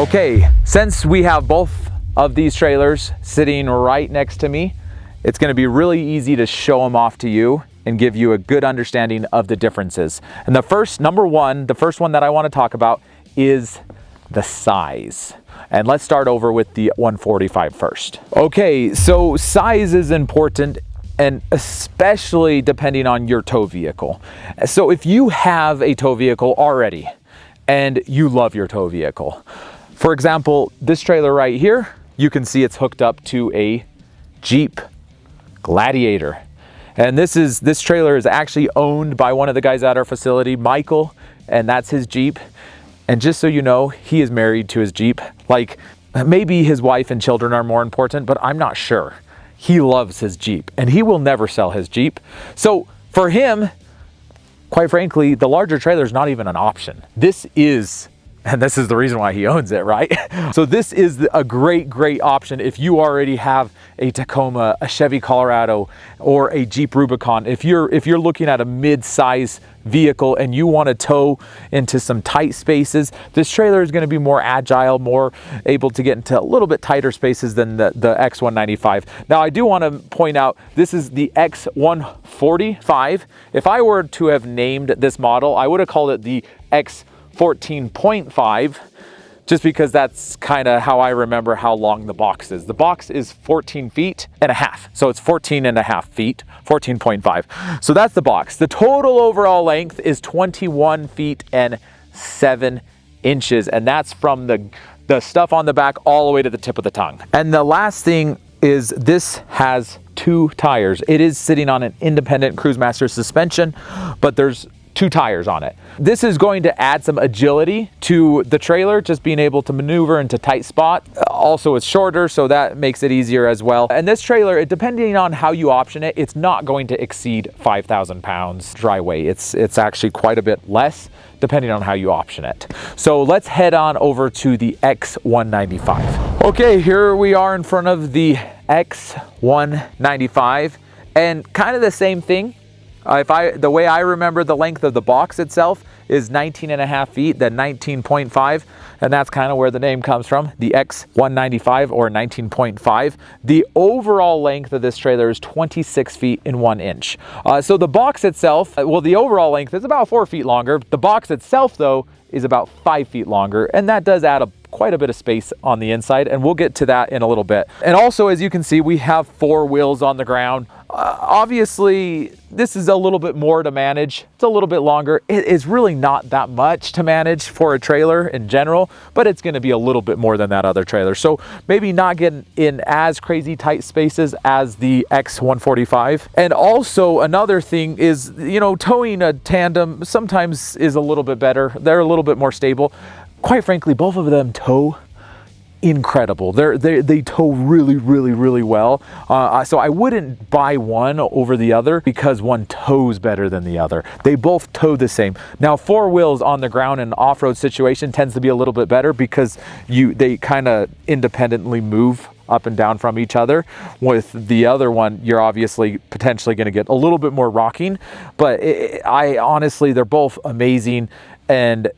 Okay, since we have both of these trailers sitting right next to me, it's going to be really easy to show them off to you and give you a good understanding of the differences. And the first one that I want to talk about is the size. And let's start over with the 145 first. Okay, so size is important, and especially depending on your tow vehicle. So if you have a tow vehicle already and you love your tow vehicle, for example, this trailer right here, you can see it's hooked up to a Jeep Gladiator. And this trailer is actually owned by one of the guys at our facility, Michael, and that's his Jeep. And just so you know, he is married to his Jeep. Like, maybe his wife and children are more important, but I'm not sure. He loves his Jeep, and he will never sell his Jeep. So for him, quite frankly, the larger trailer is not even an option. This is the reason why he owns it, right? So this is a great option if you already have a Tacoma, a Chevy Colorado, or a Jeep Rubicon. If you're looking at a mid-size vehicle and you want to tow into some tight spaces, this trailer is going to be more agile, more able to get into a little bit tighter spaces than the X195. Now, I do want to point out, this is the X145. If I were to have named this model, I would have called it the X14.5, just because that's kind of how I remember how long the box is. The box is 14 feet and a half. So it's 14 and a half feet, 14.5. So that's the box. The total overall length is 21 feet and 7 inches. And that's from the stuff on the back all the way to the tip of the tongue. And the last thing is this has 2 tires. It is sitting on an independent Cruisemaster suspension, but there's 2 tires on it. This is going to add some agility to the trailer, just being able to maneuver into tight spot. Also, it's shorter, so that makes it easier as well. And this trailer, depending on how you option it, it's not going to exceed 5,000 pounds dry weight. It's actually quite a bit less depending on how you option it. So let's head on over to the X195. Okay, here we are in front of the X195, and kind of the same thing. The way I remember the length of the box itself is 19 and a half feet, then 19.5, and that's kind of where the name comes from, the X195 or 19.5. The overall length of this trailer is 26 feet and 1 inch. So the box itself, well, the overall length is about 4 feet longer. The box itself, though, is about 5 feet longer, and that does add quite a bit of space on the inside, and we'll get to that in a little bit. And also, as you can see, we have 4 wheels on the ground. Obviously, this is a little bit more to manage. It's a little bit longer. It is really not that much to manage for a trailer in general, but it's going to be a little bit more than that other trailer. So maybe not getting in as crazy tight spaces as the X145. And also another thing is, you know, towing a tandem sometimes is a little bit better. They're a little bit more stable. Quite frankly, both of them tow incredible. They tow really well. So I wouldn't buy one over the other because one tows better than the other. They both tow the same. Now, 4 wheels on the ground in an off-road situation tends to be a little bit better because they kind of independently move up and down from each other. With the other one, you're obviously potentially going to get a little bit more rocking, but honestly, they're both amazing. And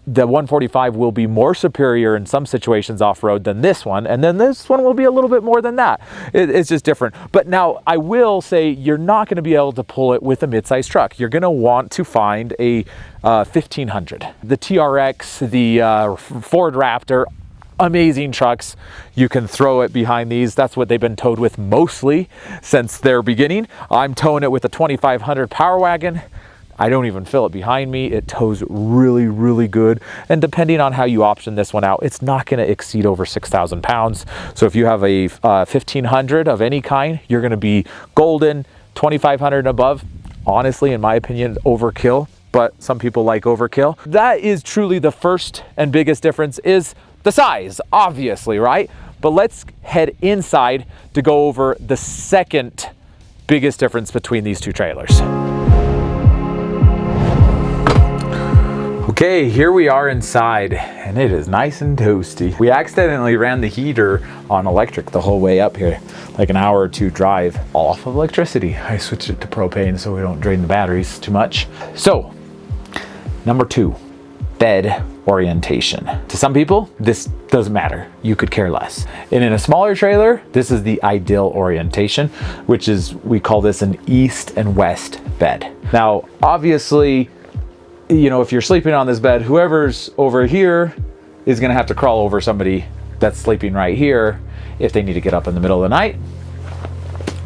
the 145 will be more superior in some situations off-road than this one, and then this one will be a little bit more than that. It's just different. But now I will say you're not going to be able to pull it with a mid-size truck. You're going to want to find a 1500. The TRX, the Ford Raptor, amazing trucks. You can throw it behind these. That's what they've been towed with mostly since their beginning. I'm towing it with a 2500 Power Wagon. I don't even feel it behind me. It tows really good. And depending on how you option this one out, it's not going to exceed over 6,000 pounds. So if you have a 1500 of any kind, you're going to be golden. 2500 and above, honestly, in my opinion, overkill. But some people like overkill. That is truly the first and biggest difference, is the size, obviously, right? But let's head inside to go over the second biggest difference between these two trailers. Okay, here we are inside, and it is nice and toasty. We accidentally ran the heater on electric the whole way up here, like an hour or 2 drive off of electricity. I switched it to propane so we don't drain the batteries too much. So, number 2, bed orientation. To some people, this doesn't matter. You could care less. And in a smaller trailer, this is the ideal orientation, which is, we call this an east and west bed. Now, obviously, you know, if you're sleeping on this bed, whoever's over here is gonna have to crawl over somebody that's sleeping right here if they need to get up in the middle of the night,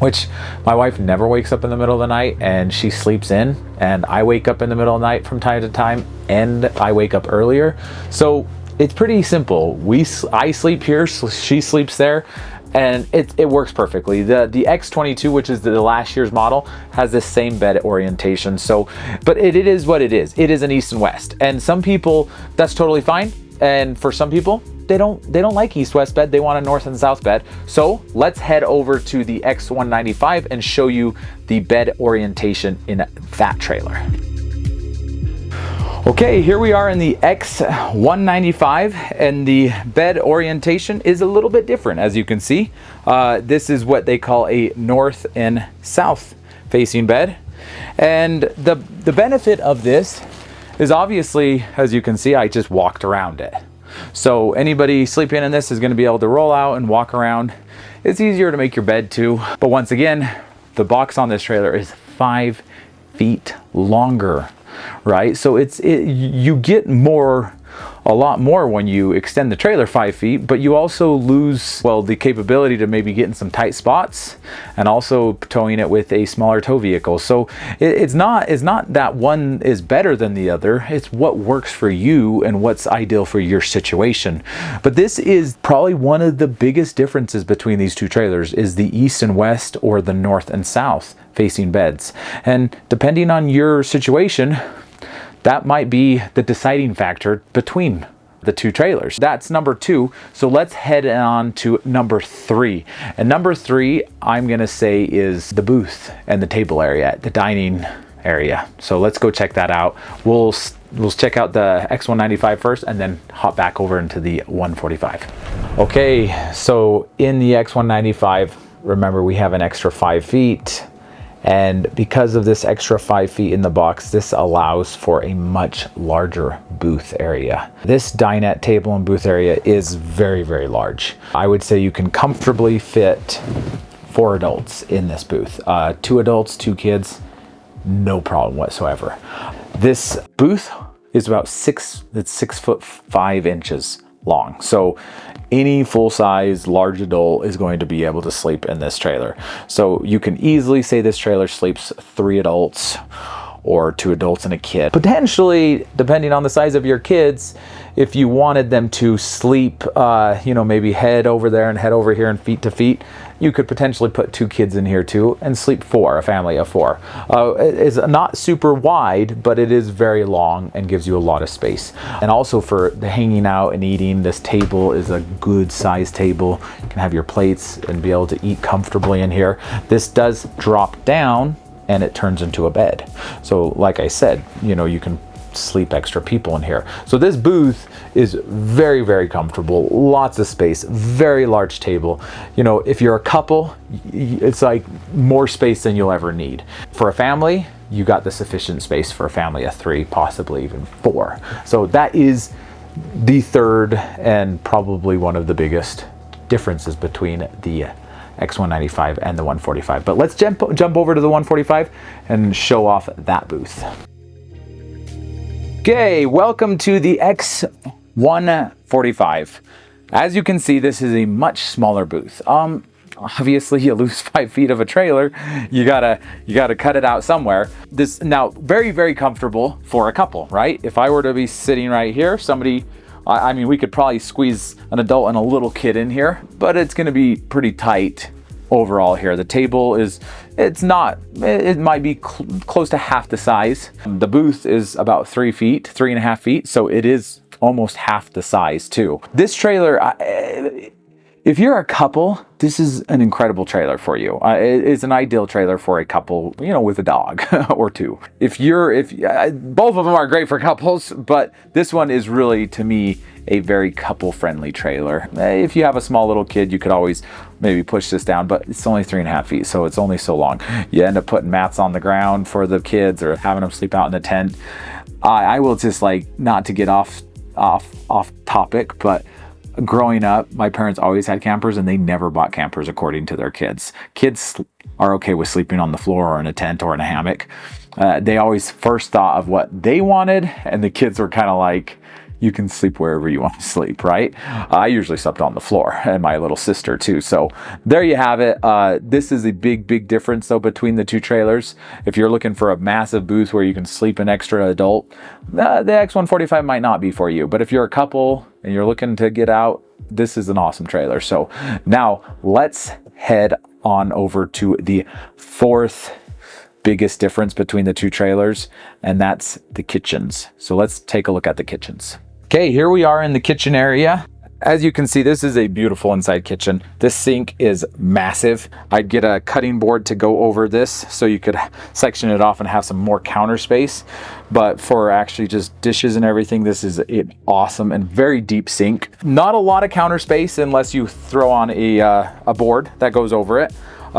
which my wife never wakes up in the middle of the night, and she sleeps in, and I wake up in the middle of the night from time to time, and I wake up earlier. So it's pretty simple. I sleep here, so she sleeps there, and it works perfectly. The X22, which is the last year's model, has this same bed orientation. So, but it is what it is. It is an east and west, and some people, that's totally fine. And for some people, they don't like east-west bed. They want a north and south bed. So let's head over to the X195 and show you the bed orientation in that trailer. Okay, here we are in the X195, and the bed orientation is a little bit different, as you can see. This is what they call a north and south facing bed. And the benefit of this is, obviously, as you can see, I just walked around it. So anybody sleeping in this is going to be able to roll out and walk around. It's easier to make your bed too. But once again, the box on this trailer is 5 feet longer, right? So you get a lot more when you extend the trailer 5 feet, but you also lose, well, the capability to maybe get in some tight spots, and also towing it with a smaller tow vehicle. So it's not that one is better than the other. It's what works for you and what's ideal for your situation. But this is probably one of the biggest differences between these two trailers, is the east and west, or the north and south facing beds. And depending on your situation, that might be the deciding factor between the two trailers. That's number 2. So let's head on to number 3. And number 3, I'm gonna say, is the booth and the table area, the dining area. So let's go check that out. We'll check out the X195 first, and then hop back over into the 145. Okay, so in the X195, remember, we have an extra 5 feet. And because of this extra 5 feet in the box, this allows for a much larger booth area. This dinette table and booth area is very, very large. I would say you can comfortably fit 4 adults in this booth. 2 adults, 2 kids, no problem whatsoever. This booth is about 6'5" long. So any full-size large adult is going to be able to sleep in this trailer. So you can easily say this trailer sleeps 3 adults or 2 adults and a kid. Potentially, depending on the size of your kids, if you wanted them to sleep, you know, maybe head over there and head over here and feet to feet, you could potentially put 2 kids in here too and sleep 4, a family of 4. It's not super wide, but it is very long and gives you a lot of space. And also for the hanging out and eating, this table is a good size table. You can have your plates and be able to eat comfortably in here. This does drop down and it turns into a bed. So like I said, you know, you can sleep extra people in here. So this booth is very, very comfortable, lots of space, very large table. You know, if you're a couple, it's like more space than you'll ever need. For a family, you got the sufficient space for a family of 3, possibly even 4. So that is the third and probably one of the biggest differences between the X195 and the 145. But let's jump over to the 145 and show off that booth. Okay, welcome to the X145. As you can see, this is a much smaller booth. Obviously, you lose 5 feet of a trailer, you gotta cut it out somewhere. This now very, very comfortable for a couple, right? If I were to be sitting right here, somebody, I mean, we could probably squeeze an adult and a little kid in here, but it's gonna be pretty tight overall here. The table is, it might be close to half the size. The booth is about 3 feet, 3.5 feet, so it is almost half the size too. This trailer, If you're a couple, this is an incredible trailer for you. It's an ideal trailer for a couple, you know, with a dog or two. Both of them are great for couples, but this one is really, to me, a very couple-friendly trailer. If you have a small little kid, you could always maybe push this down, but it's only 3.5 feet, so it's only so long. You end up putting mats on the ground for the kids or having them sleep out in the tent. I will just, like, not to get off topic, but growing up, my parents always had campers and they never bought campers according to their kids. Kids are okay with sleeping on the floor or in a tent or in a hammock. They always first thought of what they wanted, and the kids were kind of like, you can sleep wherever you want to sleep, right? I usually slept on the floor, and my little sister too. So there you have it. This is a big difference though between the two trailers. If you're looking for a massive booth where you can sleep an extra adult, the X145 might not be for you. But if you're a couple and you're looking to get out, this is an awesome trailer. So now let's head on over to the fourth biggest difference between the two trailers, and that's the kitchens. So let's take a look at the kitchens. Okay, here we are in the kitchen area. As you can see, this is a beautiful inside kitchen. This sink is massive. I'd get a cutting board to go over this so you could section it off and have some more counter space. But for actually just dishes and everything, this is an awesome and very deep sink. Not a lot of counter space unless you throw on a board that goes over it.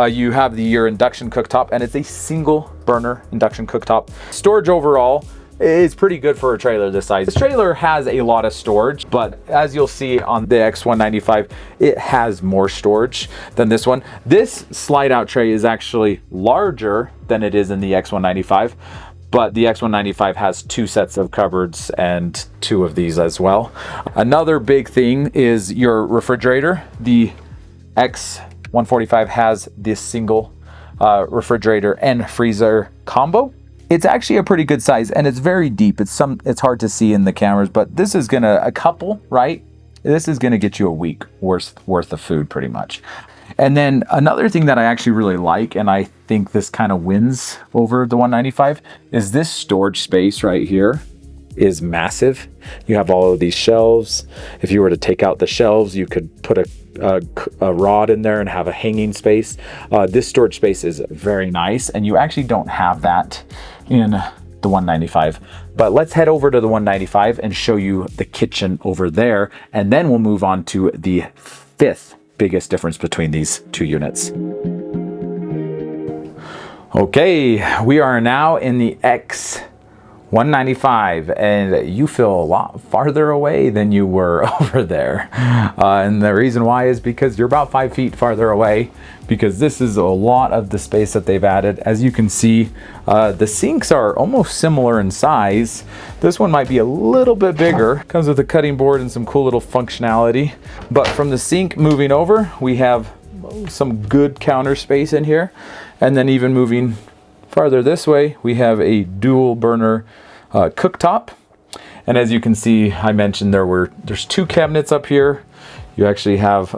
You have your induction cooktop, and it's a single burner induction cooktop. Storage overall is pretty good for a trailer this size. This trailer has a lot of storage, but as you'll see on the X195, it has more storage than this one. This slide out tray is actually larger than it is in the X195, but the X195 has 2 sets of cupboards and 2 of these as well. Another big thing is your refrigerator. The X145 has this single refrigerator and freezer combo. It's actually a pretty good size, and it's very deep. It's hard to see in the cameras, but this is a couple, right? This is gonna get you a week worth of food pretty much. And then another thing that I actually really like, and I think this kind of wins over the 195, is this storage space right here is massive. You have all of these shelves. If you were to take out the shelves, you could put a rod in there and have a hanging space. This storage space is very nice, and you actually don't have that in the 195. But let's head over to the 195 and show you the kitchen over there, and then we'll move on to the 5th biggest difference between these two units. Okay, we are now in the X195, and you feel a lot farther away than you were over there. And the reason why is because you're about 5 feet farther away, because this is a lot of the space that they've added. As you can see, the sinks are almost similar in size. This one might be a little bit bigger. Comes with a cutting board and some cool little functionality. But from the sink moving over, we have some good counter space in here. And then even moving farther this way, we have a dual burner cooktop. And as you can see, I mentioned there's 2 cabinets up here. You actually have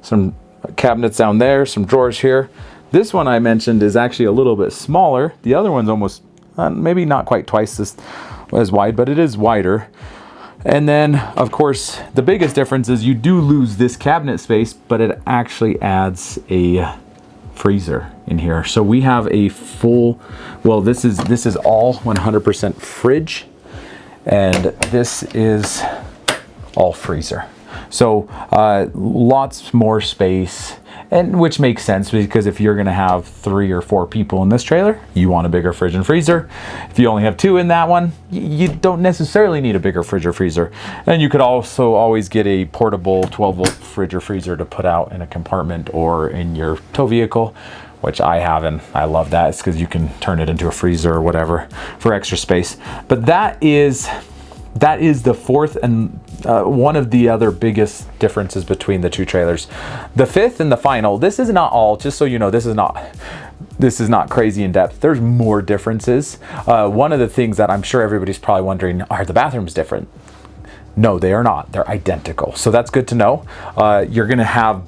some cabinets down there, some drawers here. This one I mentioned is actually a little bit smaller. The other one's almost, maybe not quite twice as wide, but it is wider. And then, of course, the biggest difference is you do lose this cabinet space, but it actually adds a freezer in here. So we have a full, well, this is all 100% fridge, and this is all freezer. So lots more space, and which makes sense, because if you're gonna have 3 or 4 people in this trailer, you want a bigger fridge and freezer. If you only have 2 in that one, you don't necessarily need a bigger fridge or freezer. And you could also always get a portable 12-volt fridge or freezer to put out in a compartment or in your tow vehicle, which I have, and I love that. It's because you can turn it into a freezer or whatever for extra space. But that is the 4th and one of the other biggest differences between the two trailers. The 5th and the final, this is not all, just so you know, this is not crazy in depth. There's more differences. One of the things that I'm sure everybody's probably wondering, are the bathrooms different? No, they are not. They're identical. So that's good to know. You're gonna have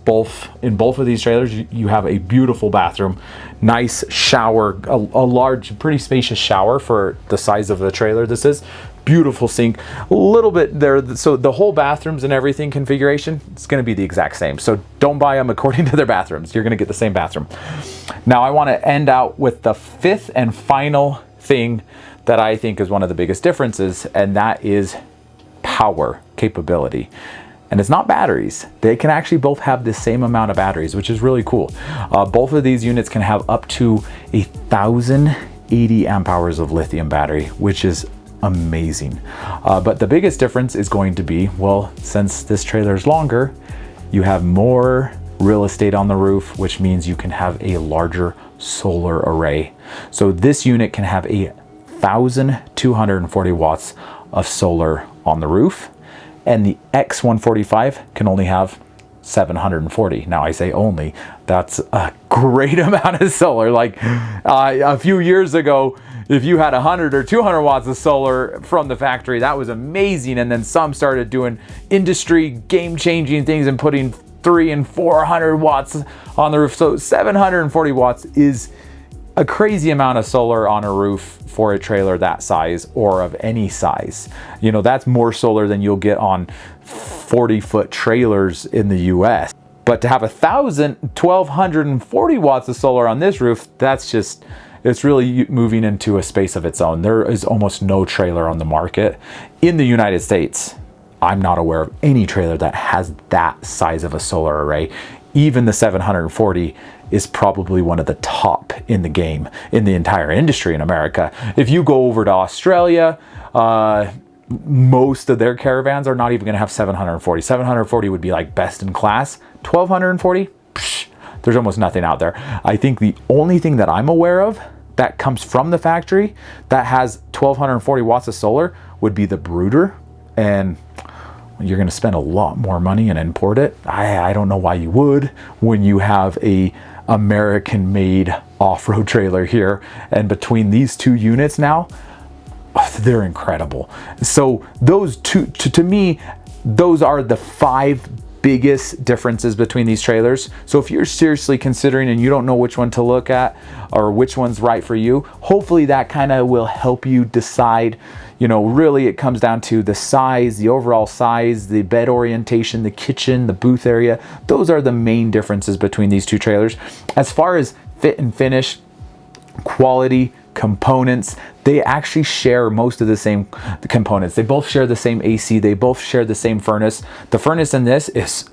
in both of these trailers, you have a beautiful bathroom, nice shower, a large, pretty spacious shower for the size of the trailer this is. beautiful sink, a little bit there. So the whole bathrooms and everything configuration, it's going to be the exact same. So don't buy them according to their bathrooms. You're going to get the same bathroom. Now I want to end out with the fifth and final thing that I think is one of the biggest differences, and that is power capability. And it's not batteries. They can actually both have the same amount of batteries, which is really cool. Both of these units can have up to 1,080 amp hours of lithium battery, which is amazing. But the biggest difference is going to be, well, since this trailer is longer, you have more real estate on the roof, which means you can have a larger solar array. So this unit can have 1,240 watts of solar on the roof, and the X145 can only have 740. Now I say only, that's a great amount of solar. Like a few years ago, if you had 100 or 200 watts of solar from the factory, that was amazing. And then some started doing industry game-changing things and putting 300 and 400 watts on the roof. So 740 watts is a crazy amount of solar on a roof for a trailer that size, or of any size. You know, that's more solar than you'll get on 40-foot trailers in the US. But to have 1,240 watts of solar on this roof, that's just, it's really moving into a space of its own. There is almost no trailer on the market in the United States. I'm not aware of any trailer that has that size of a solar array. Even the 740 is probably one of the top in the game, in the entire industry in America. If you go over to Australia, most of their caravans are not even gonna have 740. 740 would be like best in class. 1,240, psh, there's almost nothing out there. I think the only thing that I'm aware of that comes from the factory that has 1,240 watts of solar would be the brooder, and you're going to spend a lot more money and import it. I don't know why you would when you have a American-made off-road trailer here. And between these two units now, they're incredible. So those two, to me, those are the 5 biggest differences between these trailers. So if you're seriously considering and you don't know which one to look at or which one's right for you, hopefully that kind of will help you decide. You know, really it comes down to the size, the overall size, the bed orientation, the kitchen, the booth area. Those are the main differences between these two trailers. As far as fit and finish, quality, components, they actually share most of the same components. They both share the same AC. They both share the same furnace. The furnace in this is,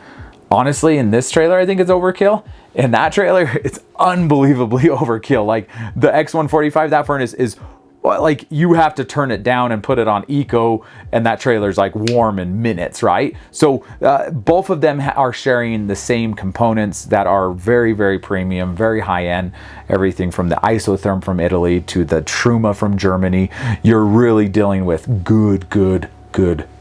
honestly, in this trailer, I think it's overkill. In that trailer, it's unbelievably overkill. Like the X145, that furnace is like, you have to turn it down and put it on eco, and that trailer's like warm in minutes, right? So both of them are sharing the same components that are very, very premium, very high end. Everything from the isotherm from Italy to the Truma from Germany. You're really dealing with good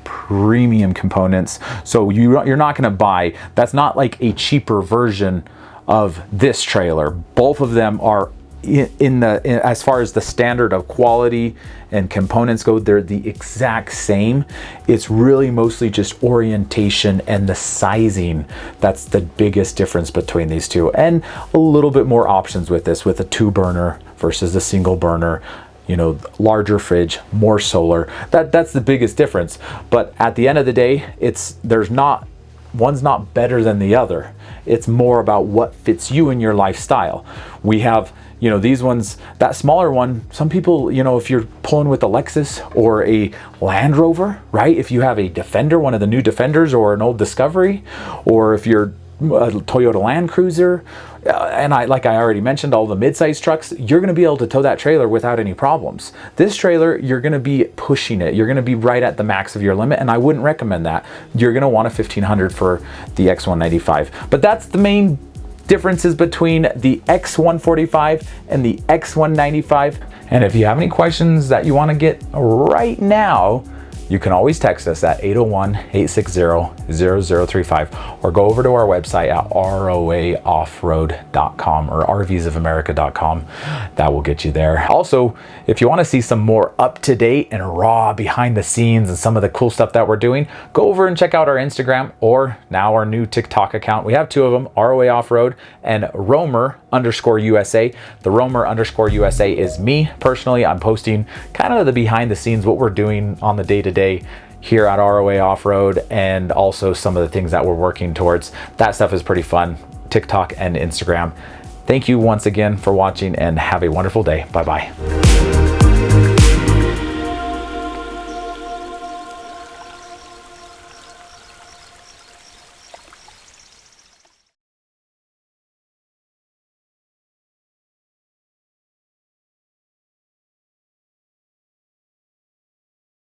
premium components. So you're not gonna buy, that's not like a cheaper version of this trailer. Both of them are as far as the standard of quality and components go, they're the exact same. It's really mostly just orientation and the sizing that's the biggest difference between these two, and a little bit more options with this, with a 2-burner versus a single burner. You know, larger fridge, more solar. That's the biggest difference. But at the end of the day, one's not better than the other. It's more about what fits you in your lifestyle. We have, you know, these ones, that smaller one, some people, you know, if you're pulling with a Lexus or a Land Rover, right? If you have a Defender, one of the new Defenders, or an old Discovery, or if you're a Toyota Land Cruiser, and like I already mentioned, all the mid-size trucks, you're going to be able to tow that trailer without any problems. This trailer, you're going to be pushing it. You're going to be right at the max of your limit, and I wouldn't recommend that. You're going to want a 1500 for the X195. But that's the main differences between the X145 and the X195. And if you have any questions that you want to get right now, you can always text us at 801-860-0035 or go over to our website at ROAOffroad.com or RVsOfAmerica.com. That will get you there. Also, if you want to see some more up-to-date and raw behind the scenes and some of the cool stuff that we're doing, go over and check out our Instagram or now our new TikTok account. We have two of them, ROA Off-Road and Roamer_USA. The Roamer_USA is me personally. I'm posting kind of the behind the scenes, what we're doing on the day-to-day here at ROA Off-Road, and also some of the things that we're working towards. That stuff is pretty fun, TikTok and Instagram. Thank you once again for watching and have a wonderful day. Bye-bye.